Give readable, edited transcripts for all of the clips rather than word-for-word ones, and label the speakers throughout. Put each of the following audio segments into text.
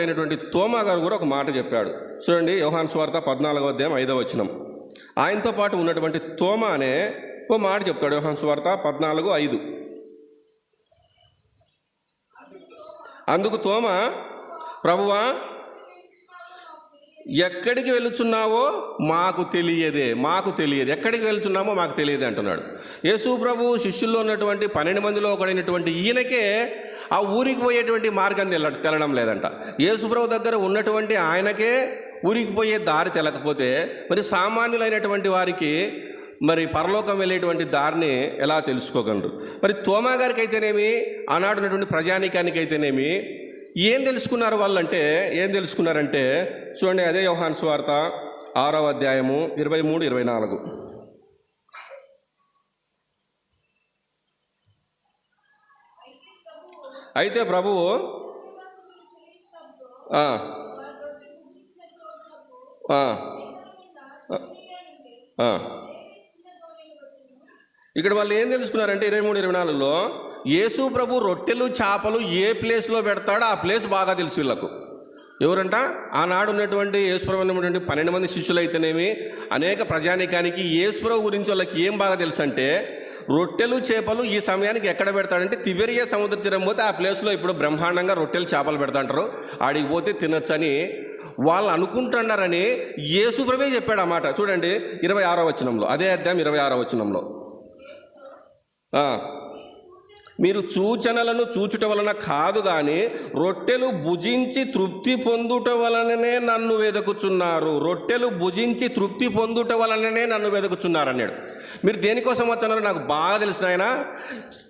Speaker 1: అయినటువంటి తోమా గారు కూడా ఒక మాట చెప్పాడు. చూడండి, యోహాను సువార్త 14వ అధ్యాయం 5వ వచనం. ఆయనతో పాటు ఉన్నటువంటి తోమా అనే ఓ మాట చెప్తాడు. యోహాను సువార్త 14:5. అందుకు తోమా, ప్రభువా, ఎక్కడికి వెళుచున్నావో మాకు తెలియదే, ఎక్కడికి వెళ్తున్నామో మాకు తెలియదే అంటున్నాడు. యేసు ప్రభు శిష్యుల్లో ఉన్నటువంటి 12 మందిలో ఒకడైనటువంటి ఈయనకే ఆ ఊరికి పోయేటువంటి మార్గం తెలడం లేదంట. యేసు ప్రభు దగ్గర ఉన్నటువంటి ఆయనకే ఊరికి పోయే దారి తెలకపోతే మరి సామాన్యులైనటువంటి వారికి మరి పరలోకం వెళ్ళేటువంటి దారిని ఎలా తెలుసుకోగలరు? మరి తోమా గారికి అయితేనేమి, ఆనాడు ఉన్నటువంటి ప్రజానీకానికి అయితేనేమి ఏం తెలుసుకున్నారు వాళ్ళంటే? ఏం తెలుసుకున్నారంటే చూడండి, అదే యోహాను సువార్త 6వ అధ్యాయము 23-24. అయితే ప్రభువు ఇక్కడ వాళ్ళు ఏం తెలుసుకున్నారంటే 23-24లో యేసు ప్రభు రొట్టెలు చేపలు ఏ ప్లేస్లో పెడతాడో ఆ ప్లేస్ బాగా తెలుసు వీళ్ళకు. ఎవరంట? ఆనాడు ఉన్నటువంటి యేసు ప్రభు ఉన్నటువంటి 12 మంది శిష్యులు అయితేనేమి, అనేక ప్రజానీకానికి యేసు ప్రభు గురించి వాళ్ళకి ఏం బాగా తెలుసు అంటే, రొట్టెలు చేపలు ఈ సమయానికి ఎక్కడ పెడతాడంటే తిబెరియా సముద్ర తీరం పోతే ఆ ప్లేస్లో ఇప్పుడు బ్రహ్మాండంగా రొట్టెలు చేపలు పెడతాంటారు, ఆడికి పోతే తినొచ్చని వాళ్ళు అనుకుంటున్నారని యేసు ప్రభే చెప్పాడు ఆ మాట. చూడండి 26వ వచనంలో, అదే అధ్యాయం 26వ వచనంలో, మీరు సూచనలను చూచుట వలన కాదు కానీ రొట్టెలు భుజించి తృప్తి పొందుట వలననే నన్ను వెదకుచున్నారు, రొట్టెలు భుజించి తృప్తి పొందుట వలననే నన్ను వెదకుచున్నారు అన్నాడు. మీరు దేనికోసం వచ్చన్నారు నాకు బాగా తెలిసిన ఆయన,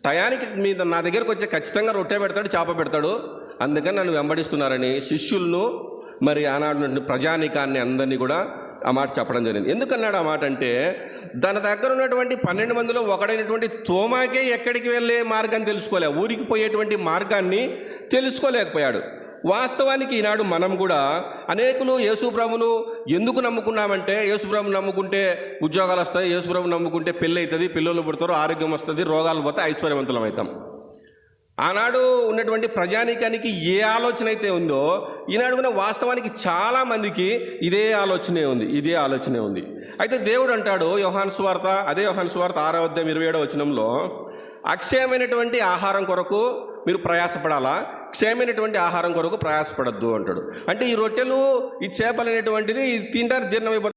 Speaker 1: టయానికి నా దగ్గరకు వచ్చి ఖచ్చితంగా రొట్టె పెడతాడు, చేప పెడతాడు, అందుకని నన్ను వెంబడిస్తున్నారని శిష్యులను మరి ఆనాడు ప్రజానీకాన్ని అందరినీ కూడా ఆ మాట చెప్పడం జరిగింది. ఎందుకన్నాడు ఆ మాట అంటే, తన దగ్గర ఉన్నటువంటి 12 మందిలో ఒకడైనటువంటి తోమాకే ఎక్కడికి వెళ్ళే మార్గాన్ని తెలుసుకోలే, ఊరికి పోయేటువంటి మార్గాన్ని తెలుసుకోలేకపోయాడు. వాస్తవానికి ఈనాడు మనం కూడా అనేకులు యేసుప్రభును ఎందుకు నమ్ముకున్నామంటే, యేసుప్రభును నమ్ముకుంటే ఉద్యోగాలు వస్తాయి, యేసుప్రభును నమ్ముకుంటే పెళ్ళి అవుతుంది, పిల్లలు పుడతారు, ఆరోగ్యం వస్తుంది, రోగాలు పోతే ఐశ్వర్యవంతులం అవుతాం. ఆనాడు ఉన్నటువంటి ప్రజానీకానికి ఏ ఆలోచన అయితే ఉందో ఈనాడు కూడా వాస్తవానికి చాలామందికి ఇదే ఆలోచనే ఉంది. అయితే దేవుడు అంటాడు యోహాను సువార్త, అదే యోహాను సువార్త 6వ అధ్యాయం 27వ వచనంలో, అక్షయమైనటువంటి ఆహారం కొరకు మీరు ప్రయాసపడాలా, క్షయమైనటువంటి ఆహారం కొరకు ప్రయాసపడద్దు అంటాడు. అంటే ఈ రొట్టెలు ఈ చేపలు అనేటువంటిది తింటారు, జీర్ణమైపోతుంది.